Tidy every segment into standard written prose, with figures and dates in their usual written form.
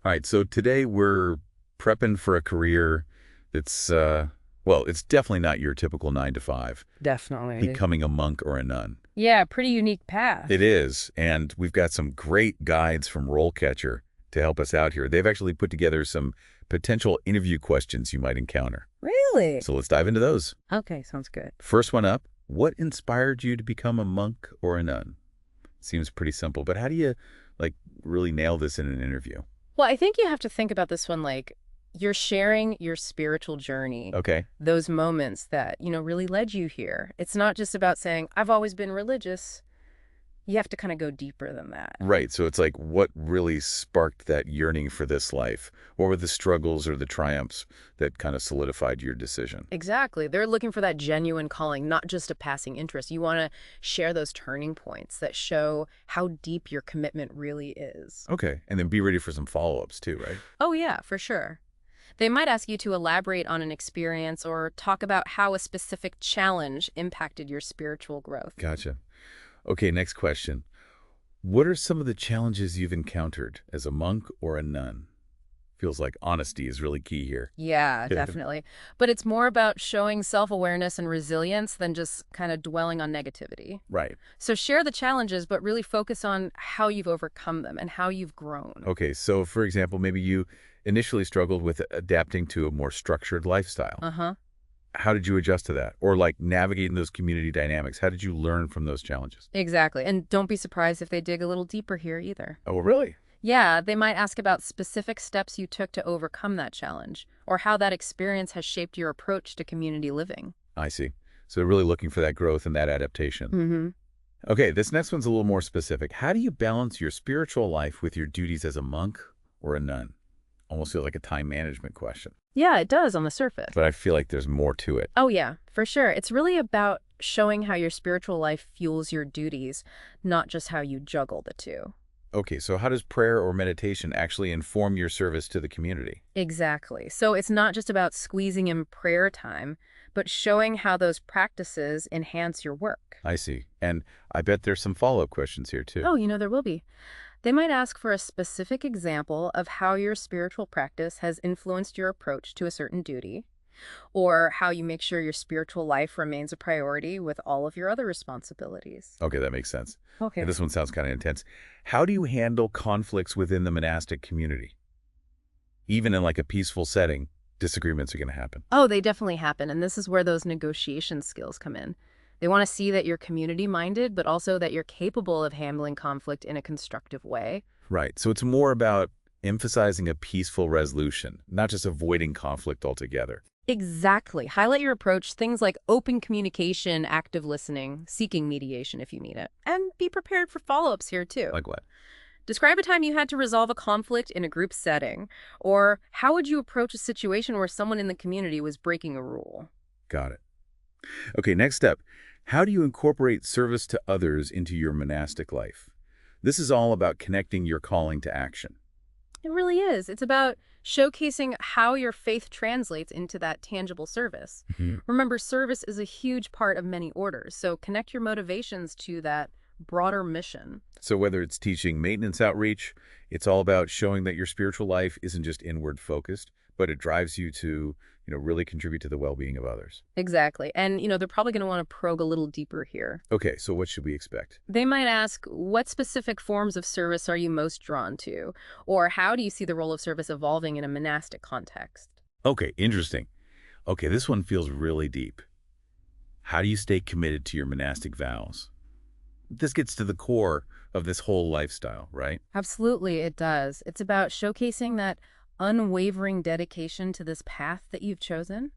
All right, so today we're prepping for a career that's, well, it's definitely not your typical 9 to 5, Definitely. becoming a monk or a nun. Yeah, pretty unique It path. is, and we've got some great guides from RoleCatcher to help us out here. They've actually put together some potential interview questions you might encounter. Really? So let's dive into those. Okay, sounds good. First one up, what inspired you to become a monk or a nun? Seems pretty simple, but how do you, like, really nail this in an interview? Well, I think you have to think about this one like you're sharing your spiritual journey, Okay. those moments that, really led you here. It's not just about saying, I've always been religious. You have to kind of go deeper than that. Right. So it's like, what really sparked that yearning for this life? What were the struggles or the triumphs that kind of solidified your decision? Exactly. They're looking for that genuine calling, not just a passing interest. You want to share those turning points that show how deep your commitment really is. Okay. And then be ready for some follow-ups too, right? Oh, yeah, for sure. They might ask you to elaborate on an experience or talk about how a specific challenge impacted your spiritual growth. Gotcha. Okay, next question. What are some of the challenges you've encountered as a monk or a nun? Feels like honesty is really key here. Yeah, definitely. But it's more about showing self-awareness and resilience than just kind of dwelling on negativity. Right. So share the challenges, but really focus on how you've overcome them and how you've grown. Okay, so for example, maybe you initially struggled with adapting to a more structured lifestyle. Uh-huh. How did you adjust to that? Or like navigating those community dynamics? How did you learn from those challenges? Exactly. And don't be surprised if they dig a little deeper here either. Oh, really? Yeah, they might ask about specific steps you took to overcome that challenge, or how that experience has shaped your approach to community living. I see. So really looking for that growth and that adaptation. Mm-hmm. Okay, this next one's a little more specific. How do you balance your spiritual life with your duties as a monk or a nun? Almost feels like a time management question, Yeah, it does on the surface. but I feel like there's more to it. Oh, yeah, for sure. It's really about showing how your spiritual life fuels your duties, not just how you juggle the two. Okay, so how does prayer or meditation actually inform your service to the community? Exactly. So it's not just about squeezing in prayer time, but showing how those practices enhance your work. I see. And I bet there's some follow-up questions here too. Oh, there will be. They might ask for a specific example of how your spiritual practice has influenced your approach to a certain duty, or how you make sure your spiritual life remains a priority with all of your other responsibilities. Okay, that makes sense. And Okay. this one sounds kind of intense. How do you handle conflicts within the monastic community? Even in like a peaceful setting, disagreements are going to happen. Oh, they definitely happen. And this is where those negotiation skills come in. They want to see that you're community minded, but also that you're capable of handling conflict in a constructive way. Right. So it's more about emphasizing a peaceful resolution, not just avoiding conflict altogether. Exactly. Highlight your approach, things like open communication, active listening, seeking mediation if you need it. And be prepared for follow ups here, too. Like what? Describe a time you had to resolve a conflict in a group setting, or how would you approach a situation where someone in the community was breaking a rule? Got it. Okay, next step. How do you incorporate service to others into your monastic life? This is all about connecting your calling to action. It really is. It's about showcasing how your faith translates into that tangible service. Mhm. Remember, service is a huge part of many orders, so connect your motivations to that broader mission. So whether it's teaching maintenance outreach, it's all about showing that your spiritual life isn't just inward focused, but it drives you to, really contribute to the well-being of others. Exactly. And, they're probably going to want to probe a little deeper here. Okay, so what should we expect? They might ask, what specific forms of service are you most drawn to? Or how do you see the role of service evolving in a monastic context? Okay, interesting. Okay, this one feels really deep. How do you stay committed to your monastic vows? This gets to the core of this whole lifestyle, right? Absolutely, it does. It's about showcasing that unwavering dedication to this path that you've chosen.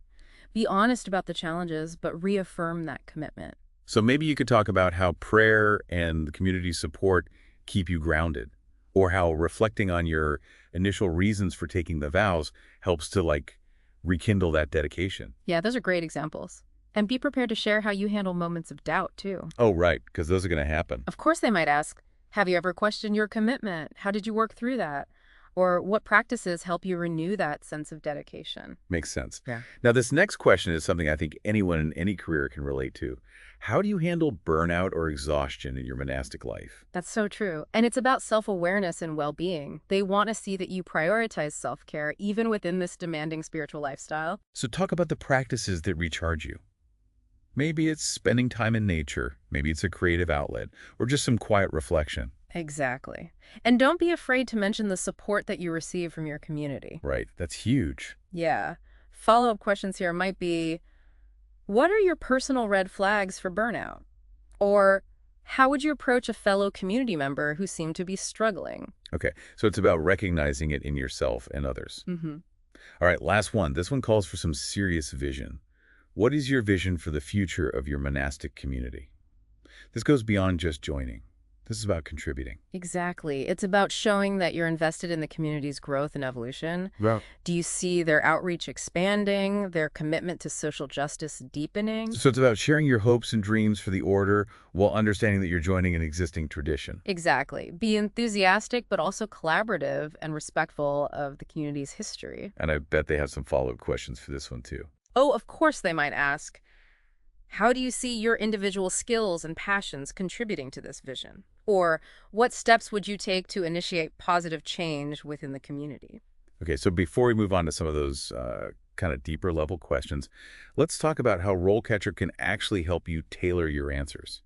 Be honest about the challenges, but reaffirm that commitment. So maybe you could talk about how prayer and the community support keep you grounded, or how reflecting on your initial reasons for taking the vows helps to like rekindle that dedication. Yeah, those are great examples. And be prepared to share how you handle moments of doubt, too. Oh, right, because those are going to happen. Of course, they might ask, have you ever questioned your commitment? How did you work through that? Or what practices help you renew that sense of dedication? Makes sense. Yeah. Now, this next question is something I think anyone in any career can relate to. How do you handle burnout or exhaustion in your monastic life? That's so true. And it's about self-awareness and well-being. They want to see that you prioritize self-care even within this demanding spiritual lifestyle. So talk about the practices that recharge you. Maybe it's spending time in nature, maybe it's a creative outlet, or just some quiet reflection. Exactly. And don't be afraid to mention the support that you receive from your community. Right, that's huge. Yeah. Follow-up questions here might be, what are your personal red flags for burnout? Or how would you approach a fellow community member who seemed to be struggling? Okay, so it's about recognizing it in yourself and others. Mm-hmm. All right, last one. This one calls for some serious vision. What is your vision for the future of your monastic community? This goes beyond just joining. This is about contributing. Exactly. It's about showing that you're invested in the community's growth and evolution. Yeah. Do you see their outreach expanding, their commitment to social justice deepening? So it's about sharing your hopes and dreams for the order while understanding that you're joining an existing tradition. Exactly. Be enthusiastic, but also collaborative and respectful of the community's history. And I bet they have some follow-up questions for this one too. Oh, of course they might ask, how do you see your individual skills and passions contributing to this vision? Or what steps would you take to initiate positive change within the community? Okay, so before we move on to some of those kind of deeper level questions, let's talk about how RoleCatcher can actually help you tailor your answers.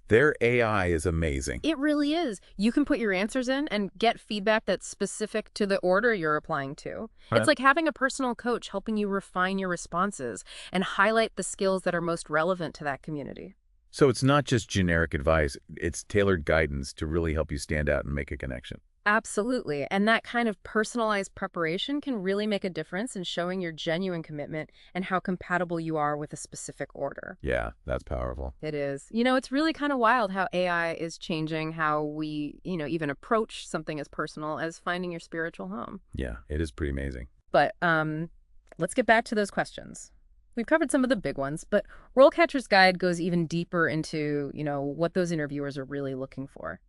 Their AI is amazing. It really is. You can put your answers in and get feedback that's specific to the order you're applying to. It's like having a personal coach helping you refine your responses and highlight the skills that are most relevant to that community. So it's not just generic advice, it's tailored guidance to really help you stand out and make a connection. Absolutely. And that kind of personalized preparation can really make a difference in showing your genuine commitment and how compatible you are with a specific order. Yeah, that's powerful. It is. You know, it's really kind of wild how AI is changing how we, even approach something as personal as finding your spiritual home. Yeah, it is pretty amazing. But let's get back to those questions. We've covered some of the big ones, but RoleCatcher's Guide goes even deeper into, what those interviewers are really looking for.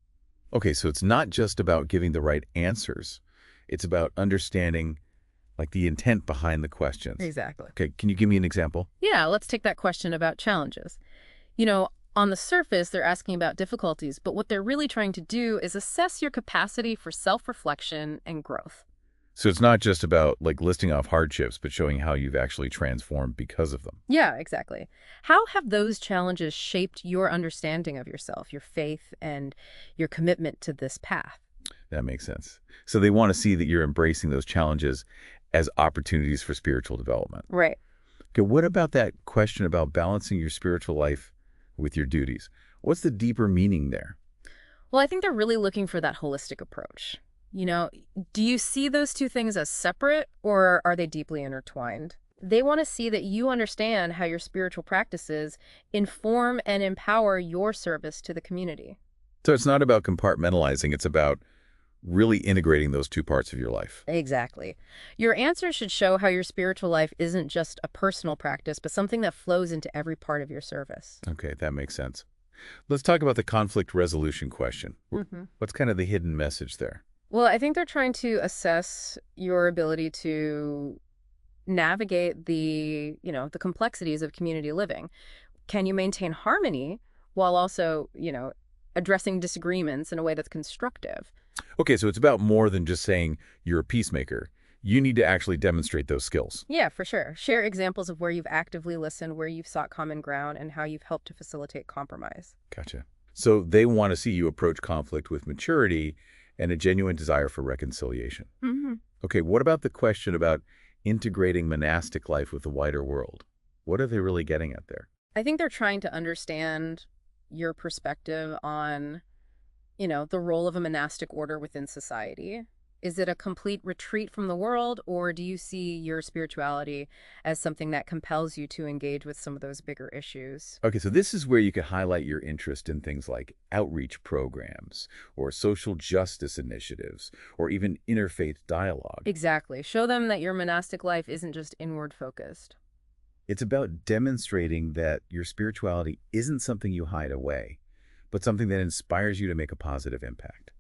Okay, so it's not just about giving the right answers. It's about understanding, like, the intent behind the questions. Exactly. Okay, can you give me an example? Yeah, let's take that question about challenges. On the surface, they're asking about difficulties, but what they're really trying to do is assess your capacity for self-reflection and growth. So it's not just about, like, listing off hardships, but showing how you've actually transformed because of them. Yeah, exactly. How have those challenges shaped your understanding of yourself, your faith, and your commitment to this path? That makes sense. So they want to see that you're embracing those challenges as opportunities for spiritual development. Right. Okay, what about that question about balancing your spiritual life with your duties? What's the deeper meaning there? Well, I think they're really looking for that holistic approach. Do you see those two things as separate, or are they deeply intertwined? They want to see that you understand how your spiritual practices inform and empower your service to the community. So it's not about compartmentalizing, it's about really integrating those two parts of your life. Exactly. Your answer should show how your spiritual life isn't just a personal practice, but something that flows into every part of your service. Okay, that makes sense. Let's talk about the conflict resolution question. What's kind of the hidden message there? Well, I think they're trying to assess your ability to navigate the complexities of community living. Can you maintain harmony while also, addressing disagreements in a way that's constructive? Okay, so it's about more than just saying you're a peacemaker. You need to actually demonstrate those skills. Yeah, for sure. Share examples of where you've actively listened, where you've sought common ground, and how you've helped to facilitate compromise. Gotcha. So they want to see you approach conflict with maturity and a genuine desire for reconciliation. Okay, what about the question about integrating monastic life with the wider world? What are they really getting at there? I think they're trying to understand your perspective on, the role of a monastic order within society. Is it a complete retreat from the world, or do you see your spirituality as something that compels you to engage with some of those bigger issues? Okay, so this is where you could highlight your interest in things like outreach programs or social justice initiatives or even interfaith dialogue. Exactly. Show them that your monastic life isn't just inward focused. It's about demonstrating that your spirituality isn't something you hide away, but something that inspires you to make a positive impact.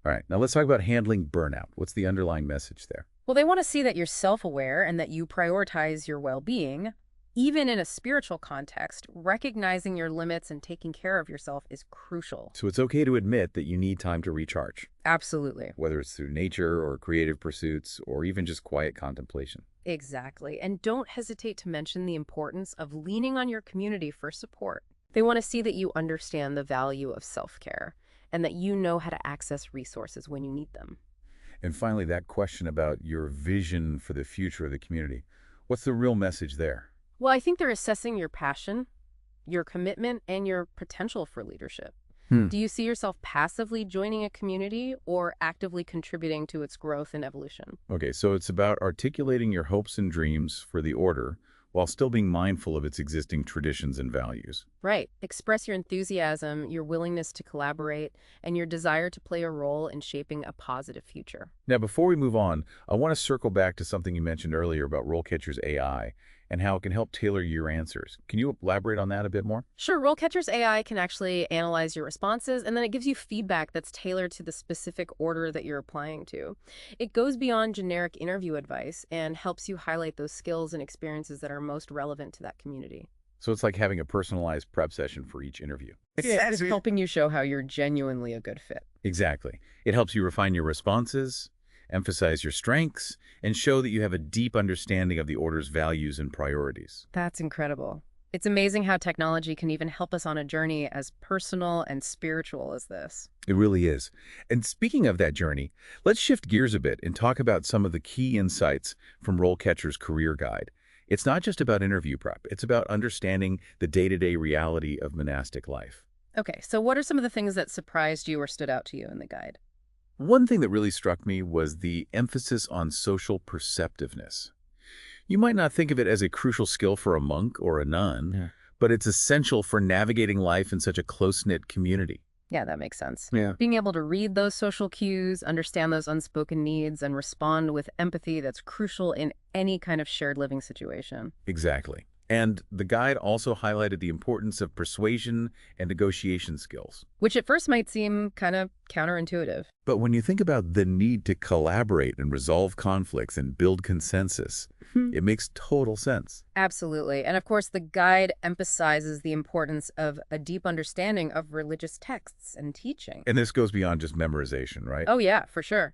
All right, now let's talk about handling burnout. What's the underlying message there? Well, they want to see that you're self-aware and that you prioritize your well-being. Even in a spiritual context, recognizing your limits and taking care of yourself is crucial. So it's okay to admit that you need time to recharge, Absolutely. whether it's through nature or creative pursuits or even just quiet contemplation. Exactly. And don't hesitate to mention the importance of leaning on your community for support. They want to see that you understand the value of self-care and that you know how to access resources when you need them. And finally, that question about your vision for the future of the community. What's the real message there? Well, I think they're assessing your passion, your commitment, and your potential for leadership. Do you see yourself passively joining a community or actively contributing to its growth and evolution? Okay, so it's about articulating your hopes and dreams for the order while still being mindful of its existing traditions and values. Right. Express your enthusiasm, your willingness to collaborate, and your desire to play a role in shaping a positive future. Now, before we move on, I want to circle back to something you mentioned earlier about RoleCatcher's AI and how it can help tailor your answers. Can you elaborate on that a bit more? Sure, RoleCatcher's AI can actually analyze your responses, and then it gives you feedback that's tailored to the specific order that you're applying to. It goes beyond generic interview advice and helps you highlight those skills and experiences that are most relevant to that community. So it's like having a personalized prep session for each interview. It's helping you show how you're genuinely a good fit. Exactly. It helps you refine your responses, emphasize your strengths, and show that you have a deep understanding of the order's values and priorities. That's incredible. It's amazing how technology can even help us on a journey as personal and spiritual as this. It really is. And speaking of that journey, let's shift gears a bit and talk about some of the key insights from RoleCatcher's Career Guide. It's not just about interview prep. It's about understanding the day-to-day reality of monastic life. Okay, so what are some of the things that surprised you or stood out to you in the guide? One thing that really struck me was the emphasis on social perceptiveness. You might not think of it as a crucial skill for a monk or a nun, but it's essential for navigating life in such a close-knit community. Yeah, that makes sense. Yeah. Being able to read those social cues, understand those unspoken needs, and respond with empathy that's crucial in any kind of shared living situation. Exactly. And the guide also highlighted the importance of persuasion and negotiation skills. Which at first might seem kind of counterintuitive. But when you think about the need to collaborate and resolve conflicts and build consensus, it makes total sense. Absolutely. And of course, the guide emphasizes the importance of a deep understanding of religious texts and teaching. And this goes beyond just memorization, right? Oh, yeah, for sure.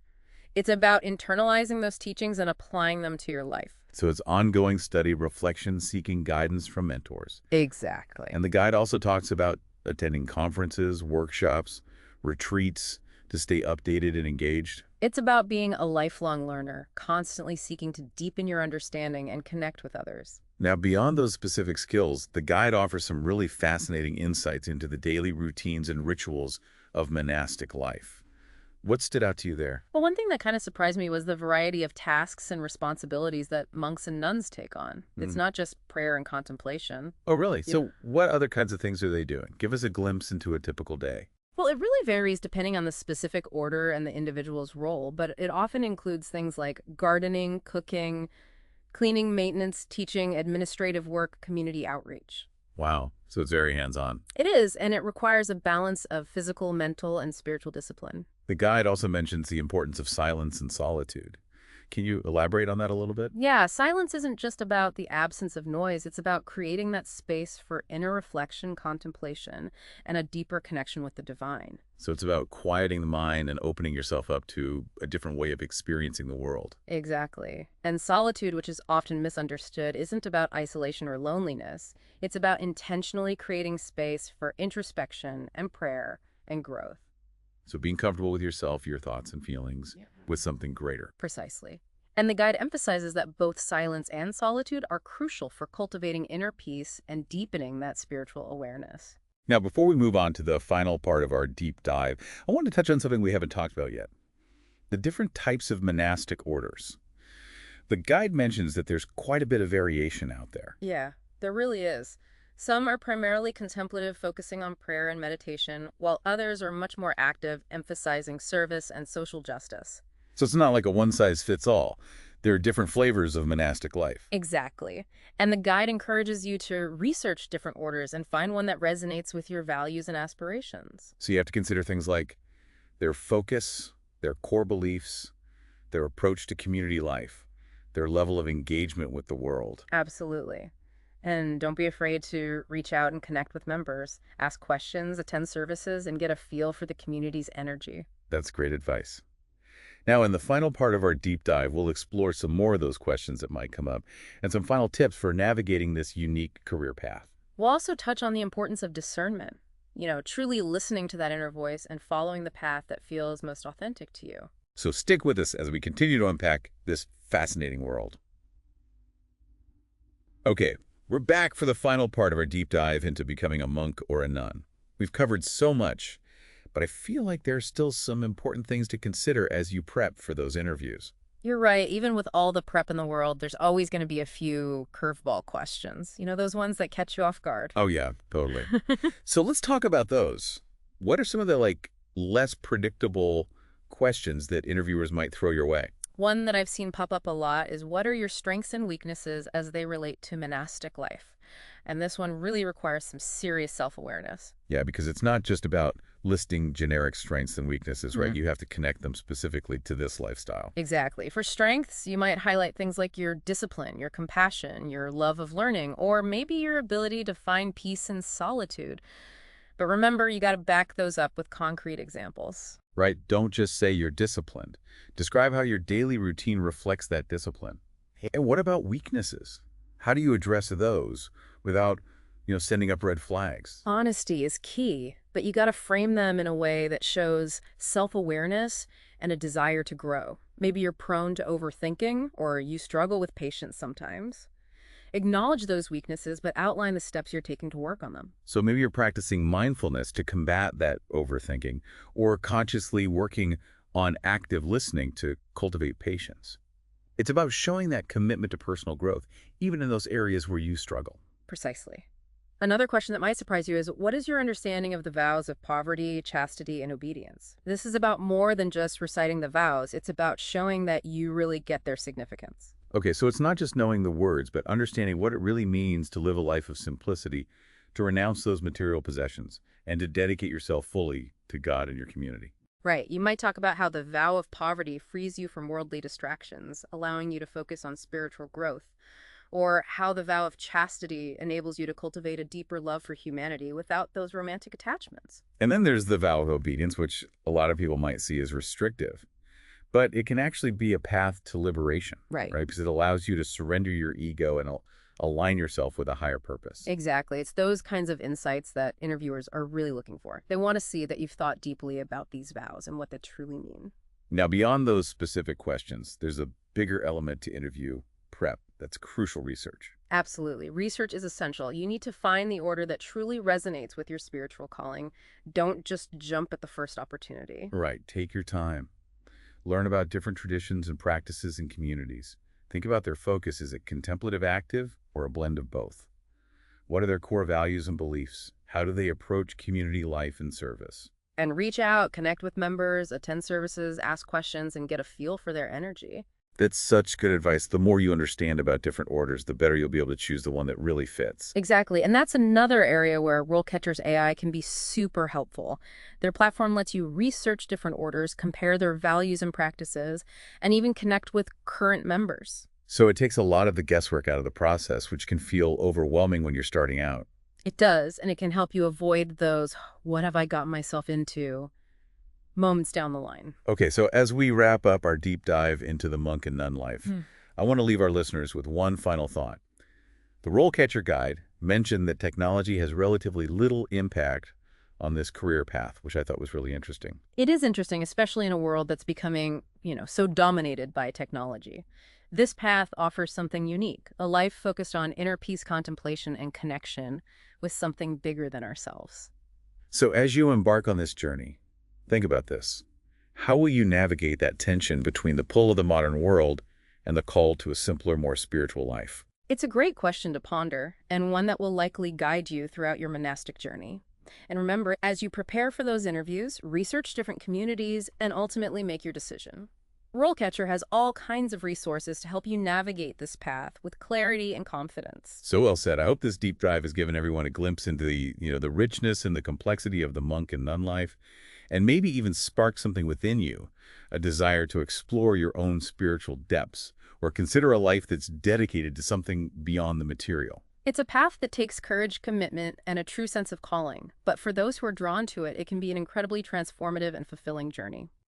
It's about internalizing those teachings and applying them to your life. So it's ongoing study, reflection, seeking guidance from mentors. Exactly. And the guide also talks about attending conferences, workshops, retreats to stay updated and engaged. It's about being a lifelong learner, constantly seeking to deepen your understanding and connect with others. Now, beyond those specific skills, the guide offers some really fascinating insights into the daily routines and rituals of monastic life. What stood out to you there? Well, one thing that kind of surprised me was the variety of tasks and responsibilities that monks and nuns take on. It's not just prayer and contemplation. Oh, really? So what other kinds of things are they doing? Give us a glimpse into a typical day. Well, it really varies depending on the specific order and the individual's role, but it often includes things like gardening, cooking, cleaning, maintenance, teaching, administrative work, community outreach. Wow. So it's very hands-on. It is, and it requires a balance of physical, mental, and spiritual discipline. The guide also mentions the importance of silence and solitude. Can you elaborate on that a little bit? Yeah, silence isn't just about the absence of noise. It's about creating that space for inner reflection, contemplation, and a deeper connection with the divine. So it's about quieting the mind and opening yourself up to a different way of experiencing the world. Exactly. And solitude, which is often misunderstood, isn't about isolation or loneliness. It's about intentionally creating space for introspection and prayer and growth. So being comfortable with yourself, your thoughts and feelings, with something greater. Precisely. And the guide emphasizes that both silence and solitude are crucial for cultivating inner peace and deepening that spiritual awareness. Now, before we move on to the final part of our deep dive, I want to touch on something we haven't talked about yet. The different types of monastic orders. The guide mentions that there's quite a bit of variation out there. Yeah, there really is. Some are primarily contemplative, focusing on prayer and meditation, while others are much more active, emphasizing service and social justice. So it's not like a one-size-fits-all. There are different flavors of monastic life. Exactly. And the guide encourages you to research different orders and find one that resonates with your values and aspirations. So you have to consider things like their focus, their core beliefs, their approach to community life, their level of engagement with the world. Absolutely. And don't be afraid to reach out and connect with members, ask questions, attend services, and get a feel for the community's energy. That's great advice. Now, in the final part of our deep dive, we'll explore some more of those questions that might come up and some final tips for navigating this unique career path. We'll also touch on the importance of discernment, truly listening to that inner voice and following the path that feels most authentic to you. So stick with us as we continue to unpack this fascinating world. Okay, we're back for the final part of our deep dive into becoming a monk or a nun. We've covered so much, but I feel like there's still some important things to consider as you prep for those interviews. You're right. Even with all the prep in the world, there's always going to be a few curveball questions. Those ones that catch you off guard. Oh yeah, totally. So let's talk about those. What are some of the less predictable questions that interviewers might throw your way? One that I've seen pop up a lot is, what are your strengths and weaknesses as they relate to monastic life? And this one really requires some serious self-awareness. Yeah, because it's not just about listing generic strengths and weaknesses, right? Mhm. You have to connect them specifically to this lifestyle. Exactly. For strengths, you might highlight things like your discipline, your compassion, your love of learning, or maybe your ability to find peace in solitude. But remember, you got to back those up with concrete examples. Right? Don't just say you're disciplined. Describe how your daily routine reflects that discipline. And what about weaknesses? How do you address those without, sending up red flags? Honesty is key, but you got to frame them in a way that shows self-awareness and a desire to grow. Maybe you're prone to overthinking, or you struggle with patience sometimes. Acknowledge those weaknesses, but outline the steps you're taking to work on them. So maybe you're practicing mindfulness to combat that overthinking, or consciously working on active listening to cultivate patience. It's about showing that commitment to personal growth, even in those areas where you struggle. Precisely. Another question that might surprise you is, what is your understanding of the vows of poverty, chastity, and obedience? This is about more than just reciting the vows. It's about showing that you really get their significance. Okay, so it's not just knowing the words, but understanding what it really means to live a life of simplicity, to renounce those material possessions, and to dedicate yourself fully to God and your community. Right. You might talk about how the vow of poverty frees you from worldly distractions, allowing you to focus on spiritual growth, or how the vow of chastity enables you to cultivate a deeper love for humanity without those romantic attachments. And then there's the vow of obedience, which a lot of people might see as restrictive. But it can actually be a path to liberation, Right. right? Because it allows you to surrender your ego and align yourself with a higher purpose. Exactly. It's those kinds of insights that interviewers are really looking for. They want to see that you've thought deeply about these vows and what they truly mean. Now, beyond those specific questions, there's a bigger element to interview prep that's crucial research. Absolutely. Research is essential. You need to find the order that truly resonates with your spiritual calling. Don't just jump at the first opportunity. Right. Take your time. Learn about different traditions and practices and communities. Think about their focus. Is it contemplative active or a blend of both? What are their core values and beliefs? How do they approach community life and service? And reach out, connect with members, attend services, ask questions, and get a feel for their energy. That's such good advice. The more you understand about different orders, the better you'll be able to choose the one that really fits. Exactly. And that's another area where RoleCatcher's AI can be super helpful. Their platform lets you research different orders, compare their values and practices, and even connect with current members. So it takes a lot of the guesswork out of the process, which can feel overwhelming when you're starting out. It does, and it can help you avoid those, what have I gotten myself into, moments down the line. Okay, so as we wrap up our deep dive into the monk and nun life, I want to leave our listeners with one final thought. The RoleCatcher Guide mentioned that technology has relatively little impact on this career path, which I thought was really interesting. It is interesting, especially in a world that's becoming, so dominated by technology. This path offers something unique, a life focused on inner peace contemplation and connection with something bigger than ourselves. So as you embark on this journey, think about this. How will you navigate that tension between the pull of the modern world and the call to a simpler, more spiritual life? It's a great question to ponder, and one that will likely guide you throughout your monastic journey. And remember, as you prepare for those interviews, research different communities, and ultimately make your decision. RoleCatcher has all kinds of resources to help you navigate this path with clarity and confidence. So well said. I hope this deep dive has given everyone a glimpse into the richness and the complexity of the monk and nun life, and maybe even spark something within you, a desire to explore your own spiritual depths, or consider a life that's dedicated to something beyond the material. It's a path that takes courage, commitment, and a true sense of calling. But for those who are drawn to it, it can be an incredibly transformative and fulfilling journey.